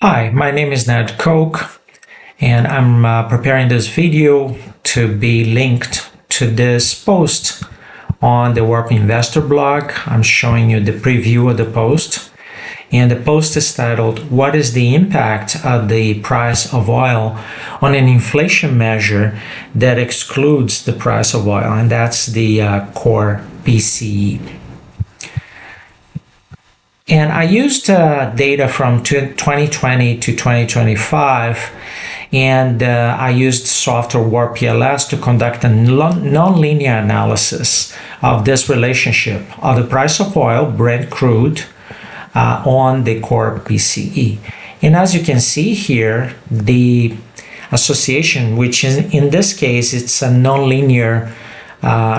Hi, my name is Ned Koch, and I'm preparing this video to be linked to this post on the Warp Investor blog. I'm showing you the preview of the post, and the post is titled, "What is the impact of the price of oil on an inflation measure that excludes the price of oil?" And that's the Core PCE. And I used data from 2020 to 2025, and I used software Warp PLS to conduct a nonlinear analysis of this relationship of the price of oil, Brent crude, on the Core PCE. And as you can see here, the association, which is in this case, it's a nonlinear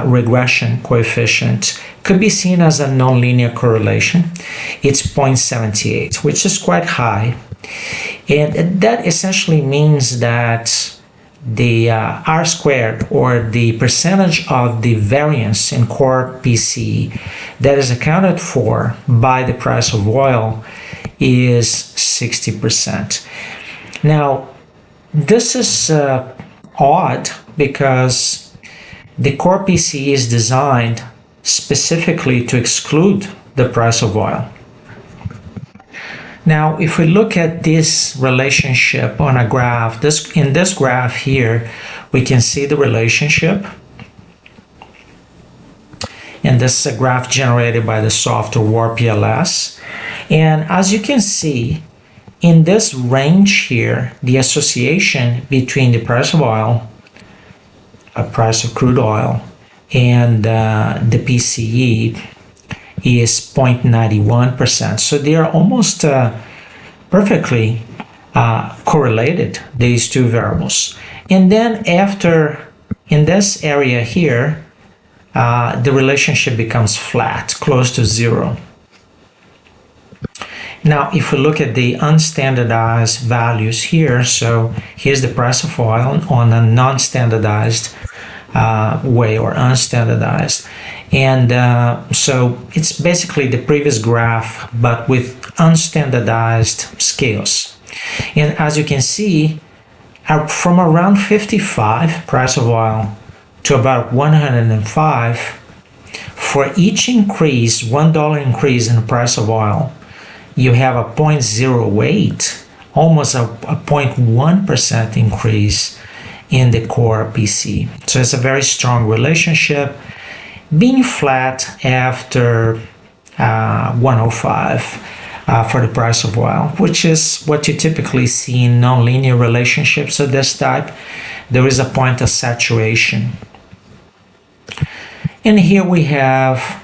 regression coefficient, could be seen as a nonlinear correlation. It's 0.78, which is quite high. And that essentially means that the R squared, or the percentage of the variance in Core PCE that is accounted for by the price of oil, is 60%. Now, this is odd because the Core PCE is designed specifically to exclude the price of oil. Now, if we look at this relationship on a graph, in this graph here, we can see the relationship. And this is a graph generated by the software Warp PLS. And as you can see, in this range here, the association between the price of oil, price of crude oil, and the PCE is 0.91%. So they are almost perfectly correlated, these two variables. And then after, in this area here, the relationship becomes flat, close to zero. Now, if we look at the unstandardized values here, so here's the price of oil on a non-standardized way, or unstandardized. And so it's basically the previous graph, but with unstandardized scales. And as you can see, from around 55 price of oil to about 105, for each increase, $1 increase in the price of oil, you have a 0.08, almost a 0.1% increase in the Core PC. So it's a very strong relationship, being flat after 105 for the price of oil, which is what you typically see in nonlinear relationships of this type. There is a point of saturation. And here we have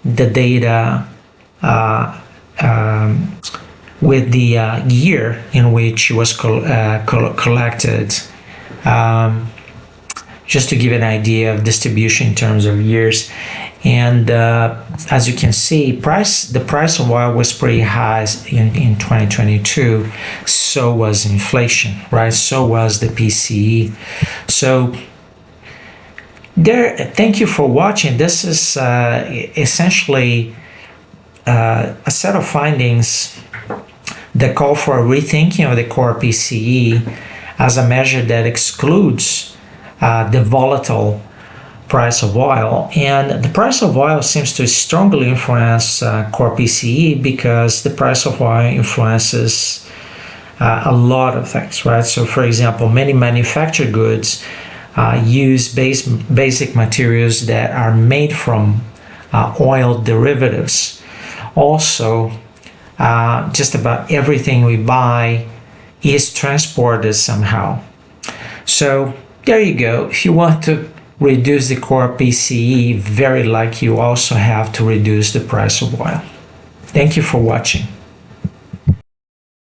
the data with the year in which it was collected. Just to give an idea of distribution in terms of years. And as you can see, the price of oil was pretty high in 2022. So was inflation, right? So was the PCE. So thank you for watching. This is essentially a set of findings that call for a rethinking of the Core PCE as a measure that excludes the volatile price of oil. And the price of oil seems to strongly influence Core PCE because the price of oil influences a lot of things, right? So for example, many manufactured goods use basic materials that are made from oil derivatives. Also, just about everything we buy is transported somehow. So there you go. If you want to reduce the Core PCE, very likely you also have to reduce the price of oil. Thank you for watching.